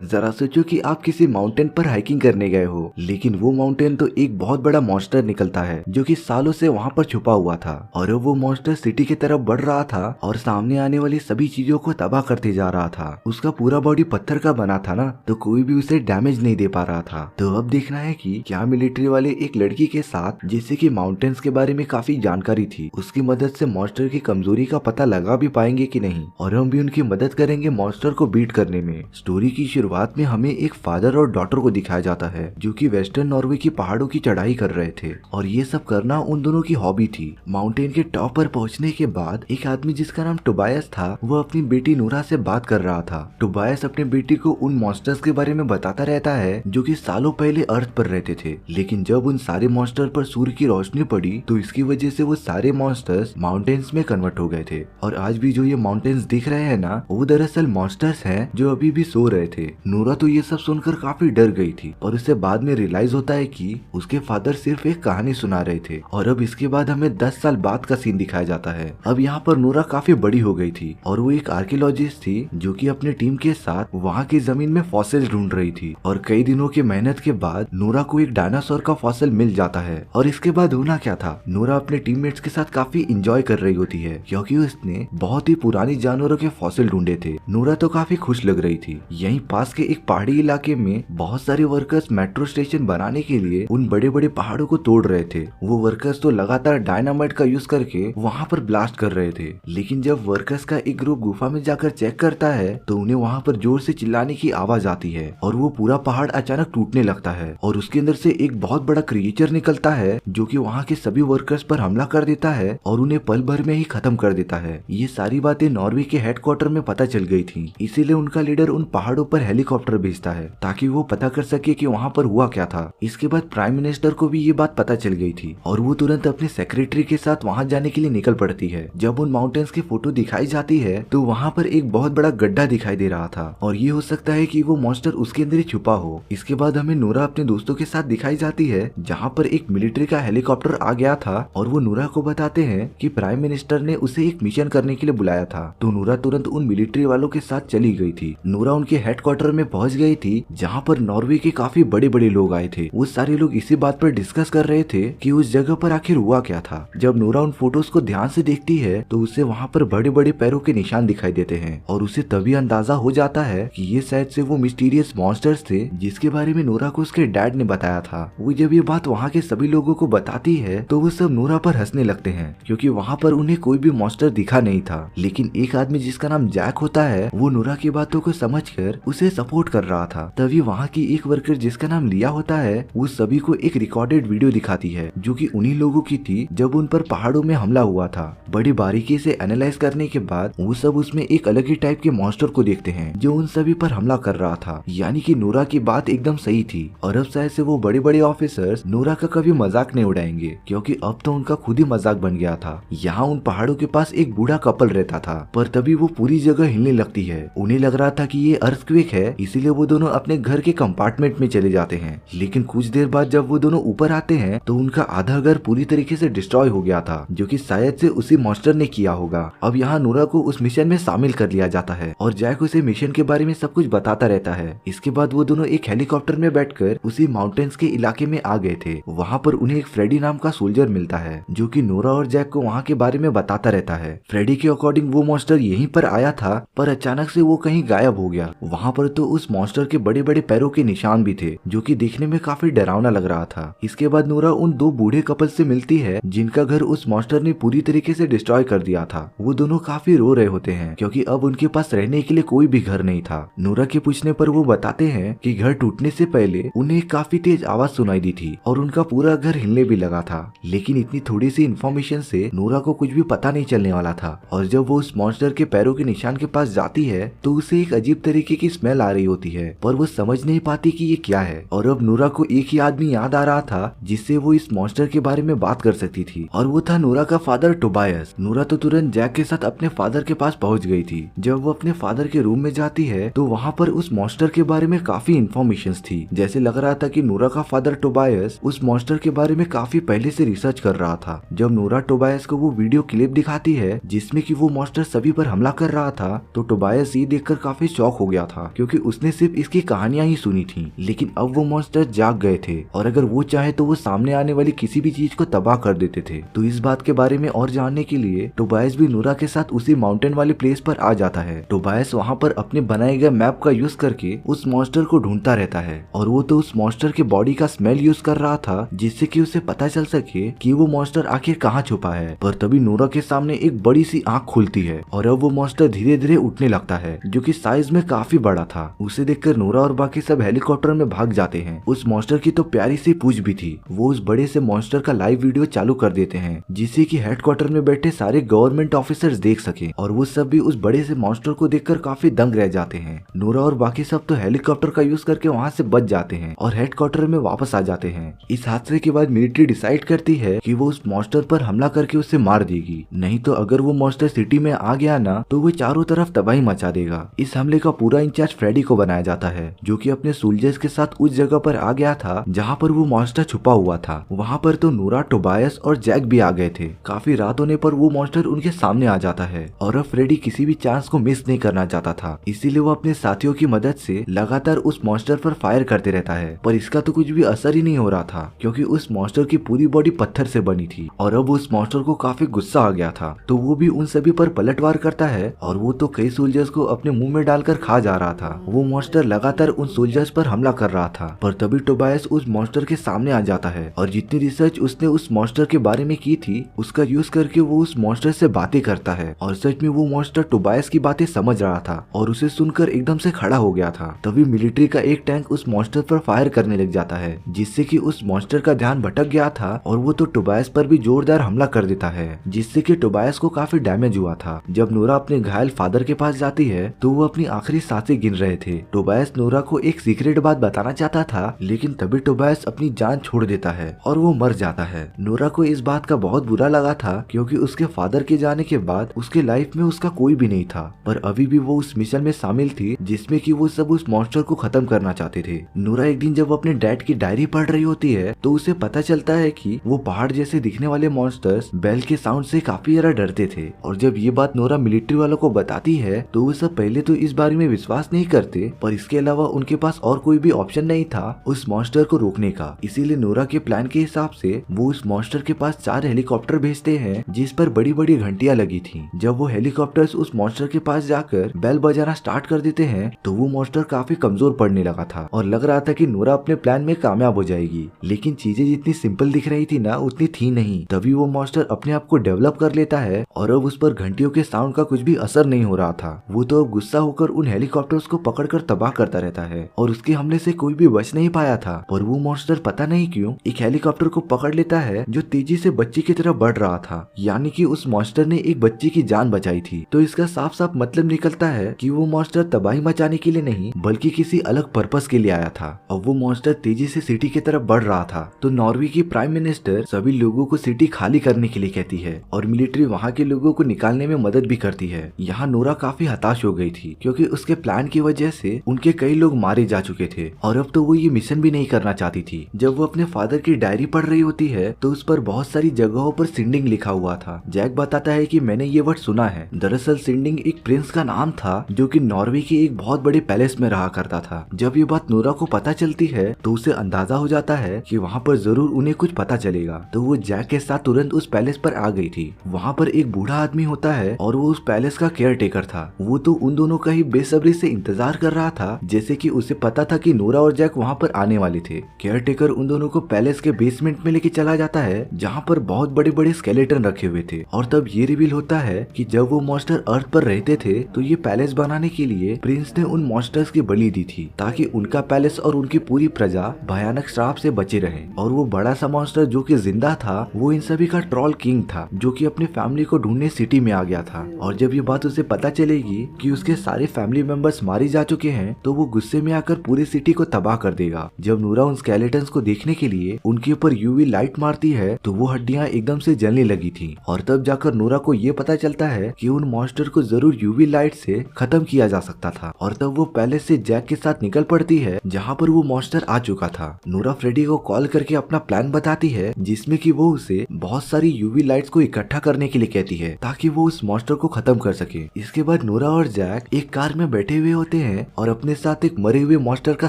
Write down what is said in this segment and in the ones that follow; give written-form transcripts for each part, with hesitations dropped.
जरा सोचो कि आप किसी माउंटेन पर हाइकिंग करने गए हो, लेकिन वो माउंटेन तो एक बहुत बड़ा मॉन्स्टर निकलता है जो कि सालों से वहाँ पर छुपा हुआ था। और अब वो मॉन्स्टर सिटी की तरफ बढ़ रहा था और सामने आने वाली सभी चीजों को तबाह करते जा रहा था। उसका पूरा बॉडी पत्थर का बना था ना, तो कोई भी उसे डैमेज नहीं दे पा रहा था। तो अब देखना है कि क्या मिलिट्री वाले एक लड़की के साथ, जिससे कि माउंटेन्स के बारे में काफी जानकारी थी, उसकी मदद से मॉन्स्टर की कमजोरी का पता लगा भी पाएंगे कि नहीं, और हम भी उनकी मदद करेंगे मॉन्स्टर को बीट करने में। स्टोरी की शुरुआत में हमें एक फादर और डॉटर को दिखाया जाता है जो कि वेस्टर्न नॉर्वे की पहाड़ों की चढ़ाई कर रहे थे, और ये सब करना उन दोनों की हॉबी थी। माउंटेन के टॉप पर पहुंचने के बाद एक आदमी जिसका नाम टोबायस था, वो अपनी बेटी नूरा से बात कर रहा था। टोबायस अपने बेटी को उन मॉन्स्टर्स के बारे में बताता रहता है जो कि सालों पहले अर्थ पर रहते थे, लेकिन जब उन सारे मॉन्स्टर पर सूर्य की रोशनी पड़ी तो इसकी वजह से वो सारे मॉन्स्टर्स माउंटेन्स में कन्वर्ट हो गए थे। और आज भी जो ये माउंटेन्स दिख रहे हैं ना, वो दरअसल मॉन्स्टर्स हैं जो अभी भी सो रहे थे। नूरा तो ये सब सुनकर काफी डर गई थी, पर उसे बाद में रियलाइज होता है कि उसके फादर सिर्फ एक कहानी सुना रहे थे। और अब इसके बाद हमें 10 साल बाद का सीन दिखाया जाता है। अब यहाँ पर नूरा काफी बड़ी हो गई थी और वो एक आर्कियोलॉजिस्ट थी जो कि अपने टीम के साथ वहाँ की जमीन में फॉसिल ढूंढ रही थी। और कई दिनों की मेहनत के बाद नूरा को एक डायनासोर का फॉसिल मिल जाता है। और इसके बाद होना क्या था, नूरा अपने टीममेट्स के साथ काफी इंजॉय कर रही होती है क्योंकि उसने बहुत ही पुरानी जानवरों के फॉसिल ढूंढे थे। नूरा तो काफी खुश लग रही थी। यहीं पास के एक पहाड़ी इलाके में बहुत सारे वर्कर्स मेट्रो स्टेशन बनाने के लिए उन बड़े बड़े पहाड़ों को तोड़ रहे थे। वो वर्कर्स तो लगातार डायनामाइट का यूज करके वहाँ पर ब्लास्ट कर रहे थे, लेकिन जब वर्कर्स का एक ग्रुप गुफा में जाकर चेक करता है तो उन्हें वहाँ पर जोर से चिल्लाने की आवाज आती है और वो पूरा पहाड़ अचानक टूटने लगता है और उसके अंदर से एक बहुत बड़ा क्रिएचर निकलता है जो कि वहाँ के सभी वर्कर्स पर हमला कर देता है और उन्हें पल भर में ही खत्म कर देता है। ये सारी बातें नॉर्वे के हेडक्वार्टर में पता चल गई थी, इसीलिए उनका लीडर उन पहाड़ों पर हेलीकॉप्टर भेजता है ताकि वो पता कर सके कि वहाँ पर हुआ क्या था। इसके बाद प्राइम मिनिस्टर को भी ये बात पता चल गई थी और वो तुरंत अपने सेक्रेटरी के साथ वहाँ जाने के लिए निकल पड़ती है। जब उन माउंटेन्स की फोटो दिखाई जाती है तो वहाँ पर एक बहुत बड़ा गड्ढा दिखाई दे रहा था और ये हो सकता है कि वो मॉन्स्टर उसके अंदर ही छुपा हो। इसके बाद हमें नूरा अपने दोस्तों के साथ दिखाई जाती है जहाँ पर एक मिलिट्री का हेलीकॉप्टर आ गया था और वो नूरा को बताते हैं कि प्राइम मिनिस्टर ने उसे एक मिशन करने के लिए बुलाया था। तो नूरा तुरंत उन मिलिट्री वालों के साथ चली गई थी। नूरा उनके हेडक्वार्टर में पहुंच गई थी जहाँ पर नॉर्वे के काफी बड़े बड़े लोग आए थे। वो सारे लोग इसी बात पर डिस्कस कर रहे थे कि उस जगह पर आखिर हुआ क्या था। जब नूरा उन फोटोज को ध्यान से देखती है तो उसे वहाँ पर बड़े बड़े पैरों के निशान दिखाई देते हैं और उसे तभी अंदाजा हो जाता है कि ये शायद से वो मिस्टीरियस मॉन्स्टर्स थे जिसके बारे में नूरा को उसके डैड ने बताया था। वो जब ये बात वहाँ के सभी लोगों को बताती है तो वो सब नूरा पर हंसने लगते हैं क्योंकि वहाँ पर उन्हें कोई भी मॉन्स्टर दिखा नहीं था। लेकिन एक आदमी जिसका नाम जैक होता है वो नूरा की बातों को समझकर उसे सपोर्ट कर रहा था। तभी वहाँ की एक वर्कर जिसका नाम लिया होता है वो सभी को एक रिकॉर्डेड वीडियो दिखाती है जो कि उन्हीं लोगों की थी जब उन पर पहाड़ों में हमला हुआ था। बड़ी बारीकी से एनालाइज करने के बाद वो सब उसमें एक अलग ही टाइप के मॉन्स्टर को देखते हैं जो उन सभी पर हमला कर रहा था। यानी कि नूरा की बात एकदम सही थी और अब शायद से वो बड़े बड़े ऑफिसर्स नूरा का कभी मजाक नहीं उड़ाएंगे क्योंकि अब तो उनका खुद ही मजाक बन गया था। यहाँ उन पहाड़ों के पास एक बूढ़ा कपल रहता था, पर तभी वो पूरी जगह हिलने लगती है। उन्हें लग रहा था कि ये अर्थक्वेक है, इसीलिए वो दोनों अपने घर के कंपार्टमेंट में चले जाते हैं। लेकिन कुछ देर बाद जब वो दोनों ऊपर आते हैं तो उनका आधा घर पूरी तरीके से डिस्ट्रॉय हो गया था जो कि शायद से उसी मॉन्स्टर ने किया होगा। अब यहाँ नूरा को उस मिशन में शामिल कर लिया जाता है और जैक उसे मिशन के बारे में सब कुछ बताता रहता है। इसके बाद वो दोनों एक हेलीकॉप्टर में बैठकर उसी माउंटेन्स के इलाके में आ गए थे। वहाँ पर उन्हें एक फ्रेडी नाम का सोल्जर मिलता है जो कि नूरा और जैक को वहाँ के बारे में बताता रहता है। फ्रेडी के अकॉर्डिंग वो मॉन्स्टर यहीं पर आया था पर अचानक से वो कहीं गायब हो गया। वहाँ पर तो उस मॉन्स्टर के बड़े बड़े पैरों के निशान भी थे जो कि देखने में काफी डरावना लग रहा था। इसके बाद नूरा उन दो बूढ़े कपल से मिलती है जिनका घर उस मॉन्स्टर ने पूरी तरीके से डिस्ट्रॉय कर दिया था। वो दोनों काफी रो रहे होते हैं क्योंकि अब उनके पास रहने के लिए कोई भी घर नहीं था। नूरा के पूछने पर वो बताते हैं कि घर टूटने से पहले उन्हें काफी तेज आवाज सुनाई दी थी और उनका पूरा घर हिलने भी लगा था। लेकिन इतनी थोड़ी सी इन्फॉर्मेशन से नूरा को कुछ भी पता नहीं चलने वाला था और जब वो उस मॉन्स्टर के पैरों के निशान के पास जाती है तो उसे एक अजीब तरीके की स्मेल आ रही होती है पर वो समझ नहीं पाती कि ये क्या है। और अब नूरा को एक ही आदमी याद आ रहा था जिससे वो इस मॉन्स्टर के बारे में बात कर सकती थी और वो था नूरा का फादर टोबायस। नूरा तो तुरंत जैक के साथ अपने फादर के पास पहुंच गई थी। जब वो अपने फादर के रूम में जाती है तो वहाँ पर उस मॉन्स्टर के बारे में काफी इन्फॉर्मेशन थी। जैसे लग रहा था कि नूरा का फादर टोबायस उस मॉन्स्टर के बारे में काफी पहले से रिसर्च कर रहा था। जब नूरा टोबायस को वो वीडियो क्लिप दिखाती है जिसमें कि वो मॉन्स्टर सभी पर हमला कर रहा था तो टोबायस ये देखकर काफी शॉक हो गया था क्योंकि क्योंकि उसने सिर्फ इसकी कहानियां ही सुनी थी। लेकिन अब वो मॉन्स्टर जाग गए थे और अगर वो चाहे तो वो सामने आने वाली किसी भी चीज को तबाह कर देते थे। तो इस बात के बारे में और जानने के लिए टोबायस भी नूरा के साथ उसी माउंटेन वाले प्लेस पर आ जाता है। टोबायस वहाँ पर अपने बनाए गए मैप का यूज करके उस मॉन्स्टर को ढूंढता रहता है और वो तो उस मॉन्स्टर के बॉडी का स्मेल यूज कर रहा था जिससे कि उसे पता चल सके कि वो मॉन्स्टर आखिर कहाँ छुपा है। पर तभी नूरा के सामने एक बड़ी सी आंख खुलती है और अब वो मॉन्स्टर धीरे धीरे उठने लगता है जो कि साइज में काफी बड़ा था। उसे देखकर नूरा और बाकी सब हेलीकॉप्टर में भाग जाते हैं। उस मॉन्स्टर की तो प्यारी सी पूंछ भी थी। वो उस बड़े से मॉन्स्टर का लाइव वीडियो चालू कर देते हैं जिससे कि हेडक्वार्टर में बैठे सारे गवर्नमेंट ऑफिसर्स देख सके और वो सब भी उस बड़े से मॉन्स्टर को देखकर काफी दंग रह जाते हैं। नूरा और बाकी सब तो हेलीकॉप्टर का यूज करके वहाँ से बच जाते हैं और हेडक्वार्टर में वापस आ जाते हैं। इस हादसे के बाद मिलिट्री डिसाइड करती है कि वो उस मॉन्स्टर पर हमला करके उसे मार देगी, नहीं तो अगर वो मॉन्स्टर सिटी में आ गया ना तो वो चारों तरफ तबाही मचा देगा। इस हमले का पूरा इंचार्ज फ्रेडी को बनाया जाता है जो कि अपने सोल्जर्स के साथ उस जगह पर आ गया था जहाँ पर वो मॉन्स्टर छुपा हुआ था। वहाँ पर तो नूरा, टोबायस और जैक भी आ गए थे। काफी रात होने पर वो मॉन्स्टर उनके सामने आ जाता है और अब फ्रेडी किसी भी चांस को मिस नहीं करना चाहता था, इसीलिए वो अपने साथियों की मदद से लगातार उस मॉन्स्टर पर फायर करते रहता है। पर इसका तो कुछ भी असर ही नहीं हो रहा था क्योंकि उस मॉन्स्टर की पूरी बॉडी पत्थर से बनी थी और अब उस मॉन्स्टर को काफी गुस्सा आ गया था तो वो भी उन सभी पर पलटवार करता है और वो तो कई सोल्जर्स को अपने मुंह में डालकर खा जा रहा था। वो मॉन्स्टर लगातार उन सोल्जर्स पर हमला कर रहा था पर तभी टोबायस उस मॉन्स्टर के सामने आ जाता है और जितनी रिसर्च उसने उस मॉन्स्टर के बारे में की थी उसका यूज करके वो उस मॉन्स्टर से बातें करता है और सच में वो मॉन्स्टर टोबायस की बातें समझ रहा था और उसे सुनकर एकदम से खड़ा हो गया था। तभी मिलिट्री का एक टैंक उस मॉन्स्टर पर फायर करने लग जाता है जिससे कि उस मॉन्स्टर का ध्यान भटक गया था और वो तो टोबायस पर भी जोरदार हमला कर देता है जिससे कि टोबायस को काफी डैमेज हुआ था। जब नूरा अपने घायल फादर के पास जाती है तो वो अपनी आखिरी सांसें गिन रहे थे। टोबायस नूरा को एक सीक्रेट बात बताना चाहता था लेकिन तभी टोबायस अपनी जान छोड़ देता है और वो मर जाता है। नूरा को इस बात का बहुत बुरा लगा था क्योंकि उसके फादर के जाने के बाद उसके लाइफ में उसका कोई भी नहीं था, पर अभी भी वो उस मिशन में शामिल थी जिसमें कि वो सब उस मॉन्स्टर को खत्म करना चाहते थे। नूरा एक दिन जब अपने डैड की डायरी पढ़ रही होती है तो उसे पता चलता है कि वो पहाड़ जैसे दिखने वाले मॉन्स्टर्स बेल के साउंड से काफी ज्यादा डरते थे और जब ये बात नूरा मिलिट्री वालों को बताती है तो वो सब पहले तो इस बारे में विश्वास नहीं करते, पर इसके अलावा उनके पास और कोई भी ऑप्शन नहीं था उस मॉन्स्टर को रोकने का। इसीलिए नूरा के प्लान के हिसाब से वो उस मॉन्स्टर के पास 4 हेलीकॉप्टर भेजते हैं जिस पर बड़ी बड़ी घंटियां लगी थी। जब वो हेलीकॉप्टर्स उस मॉन्स्टर के पास जाकर बेल बजाना स्टार्ट कर देते हैं तो वो मॉन्स्टर काफी कमजोर पड़ने लगा था और लग रहा था कि नूरा अपने प्लान में कामयाब हो जाएगी। लेकिन चीजें जितनी सिंपल दिख रही थी ना उतनी थी नहीं। तभी वो मॉन्स्टर अपने आप को डेवलप कर लेता है और अब उस पर घंटियों के साउंड का कुछ भी असर नहीं हो रहा था। वो तो अब गुस्सा होकर उन हेलीकॉप्टर्स को पकड़कर तबाह करता रहता है और उसके हमले से कोई भी बच नहीं पाया था। पर वो मॉन्स्टर पता नहीं क्यों एक हेलीकॉप्टर को पकड़ लेता है जो तेजी से बच्ची की तरफ बढ़ रहा था, यानी कि उस मॉन्स्टर ने एक बच्ची की जान बचाई थी। तो इसका साफ साफ मतलब निकलता है कि वो मॉन्स्टर तबाही मचाने के लिए नहीं बल्कि किसी अलग पर्पस के लिए आया था। अब वो मॉन्स्टर तेजी से सिटी की तरफ बढ़ रहा था तो नॉर्वे की प्राइम मिनिस्टर सभी लोगों को सिटी खाली करने के लिए कहती है और मिलिट्री वहाँ के लोगों को निकालने में मदद भी करती है। यहाँ नूरा काफी हताश हो गई थी क्योंकि उसके प्लान की वजह से उनके कई लोग मारे जा चुके थे और अब तो वो ये मिशन भी नहीं करना चाहती थी। जब वो अपने फादर की डायरी पढ़ रही होती है तो उस पर बहुत सारी जगहों पर सिंडिंग लिखा हुआ था। जैक बताता है कि मैंने ये वर्ड सुना है। दरअसल सिंडिंग एक प्रिंस का नाम था जो कि नॉर्वे के एक बहुत बड़े पैलेस में रहा करता था। जब ये बात नूरा को पता चलती है तो उसे अंदाजा हो जाता है कि वहाँ पर जरूर उन्हें कुछ पता चलेगा, तो वो जैक के साथ तुरंत उस पैलेस पर आ गई थी। वहाँ पर एक बूढ़ा आदमी होता है और वो उस पैलेस का केयर टेकर था। वो तो उन दोनों का ही बेसब्री से इंतजार कर रहा था जैसे कि उसे पता था कि नूरा और जैक वहाँ पर आने वाले थे। केयर टेकर उन दोनों को पैलेस के बेसमेंट में लेके चला जाता है जहाँ पर बहुत बड़े बड़े स्केलेटन रखे हुए थे और तब ये रिवील होता है कि जब वो मॉन्स्टर अर्थ पर रहते थे तो ये पैलेस बनाने के लिए प्रिंस ने उन मॉन्स्टर्स की बलि दी थी ताकि उनका पैलेस और उनकी पूरी प्रजा भयानक श्राप से बचे रहे। और वो बड़ा सा मॉन्स्टर जो कि जिंदा था वो इन सभी का ट्रॉल किंग था जो कि अपनी फैमिली को ढूंढने सिटी में आ गया था। और जब ये बात उसे पता चलेगी कि उसके सारे फैमिली मेंबर्स मारे जा चुके हैं तो वो गुस्से में आकर पूरी सिटी को तबाह कर देगा। जब नूरा उन स्केलेटन्स को देखने के लिए उनके ऊपर यूवी लाइट मारती है तो वो हड्डियां एकदम से जलने लगी थी और तब जाकर नूरा को ये पता चलता है कि उन मॉन्स्टर को जरूर यूवी लाइट से खत्म किया जा सकता था। और तब वो पैलेस से जैक के साथ निकल पड़ती है जहाँ पर वो मॉन्स्टर आ चुका था। नूरा फ्रेडी को कॉल करके अपना प्लान बताती है जिसमें कि वो उसे बहुत सारी यूवी लाइट्स को इकट्ठा करने के लिए कहती है ताकि वो उस मॉन्स्टर को खत्म कर सके। इसके बाद नूरा और जैक एक कार में बैठे हुए होते लेते हैं और अपने साथ एक मरे हुए मॉन्स्टर का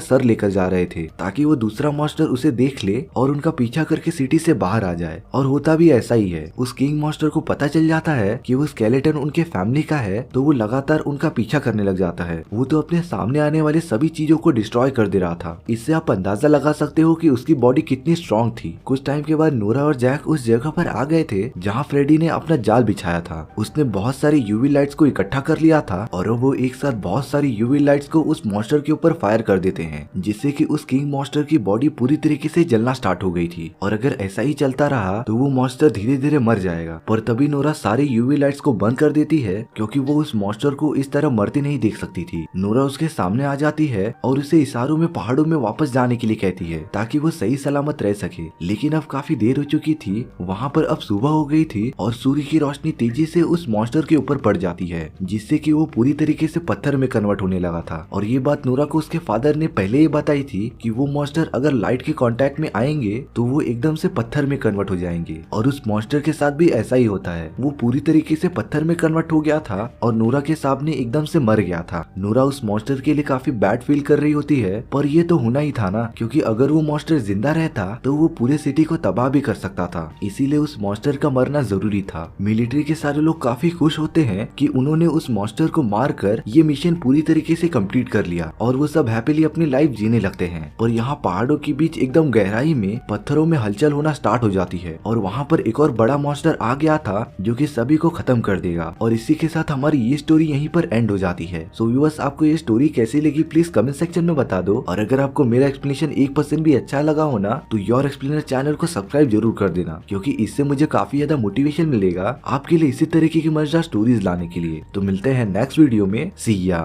सर लेकर जा रहे थे ताकि वो दूसरा मॉन्स्टर उसे देख ले और उनका पीछा करके सिटी से बाहर आ जाए। और होता भी ऐसा ही है। उस किंग मॉन्स्टर को पता चल जाता है कि वो स्केलेटन उनके फैमिली का है, तो वो लगातार उनका पीछा करने लग जाता है। वो तो अपने सामने आने वाले सभी चीजों को डिस्ट्रॉय कर दे रहा था। इससे आप अंदाजा लगा सकते हो कि उसकी बॉडी कितनी स्ट्रॉन्ग थी। कुछ टाइम के बाद नोरा और जैक उस जगह पर आ गए थे जहाँ फ्रेडी ने अपना जाल बिछाया था। उसने बहुत सारी यूवी लाइट्स को इकट्ठा कर लिया था और वो एक साथ बहुत सारी यूवी लाइट्स को उस मॉन्स्टर के ऊपर फायर कर देते हैं, जिससे कि उस किंग मॉन्स्टर की बॉडी पूरी तरीके से जलना स्टार्ट हो गई थी। और अगर ऐसा ही चलता रहा तो वो मॉन्स्टर धीरे धीरे मर जाएगा। पर तभी नोरा सारी यूवी लाइट्स को बंद कर देती है क्योंकि वो उस मॉन्स्टर को इस तरह मरते नहीं देख सकती थी। नोरा उसके सामने आ जाती है और उसे इशारों में पहाड़ों में वापस जाने के लिए कहती है ताकि वो सही सलामत रह सके। लेकिन अब काफी देर हो चुकी थी। वहाँ पर अब सुबह हो गई थी और सूर्य की रोशनी तेजी से उस मॉन्स्टर के ऊपर पड़ जाती है, जिससे कि वो पूरी तरीके से पत्थर में कन्वर्ट होने लगा था। और ये बात नोरा को उसके फादर ने पहले ही बताई थी कि वो मॉन्स्टर अगर लाइट के कांटेक्ट में आएंगे तो वो एकदम से पत्थर में कन्वर्ट हो जाएंगे। और उस मॉन्स्टर के साथ भी ऐसा ही होता है। वो पूरी तरीके से पत्थर में कन्वर्ट हो गया था और नोरा के सामने एकदम से मर गया था। नोरा उस मॉन्स्टर के लिए काफी बैड फील कर रही होती है, पर ये तो होना ही था ना, क्योंकि अगर वो मॉन्स्टर जिंदा रहता तो वो पूरे सिटी को तबाह भी कर सकता था। इसीलिए उस मॉन्स्टर का मरना जरूरी था। मिलिट्री के सारे लोग काफी खुश होते हैं कि उन्होंने उस मॉन्स्टर को मारकर ये मिशन पूरी तरीके से कंप्लीट कर लिया और वो सब हैप्पीली अपनी लाइफ जीने लगते हैं। और यहाँ पहाड़ों के बीच एकदम गहराई में पत्थरों में हलचल होना स्टार्ट हो जाती है और वहाँ पर एक और बड़ा मॉन्स्टर आ गया था जो कि सभी को खत्म कर देगा। और इसी के साथ हमारी ये स्टोरी यहीं पर एंड हो जाती है। सो व्यूअर्स, आपको ये स्टोरी कैसी लगी प्लीज कमेंट सेक्शन में बता दो। और अगर आपको मेरा एक्सप्लेनेशन 1% भी अच्छा लगा हो ना तो योर एक्सप्लेनर चैनल को सब्सक्राइब जरूर कर देना, क्योंकि इससे मुझे काफी ज्यादा मोटिवेशन मिलेगा आपके लिए इसी तरीके की मजेदार स्टोरीज लाने के लिए। तो मिलते हैं नेक्स्ट वीडियो में। सी या।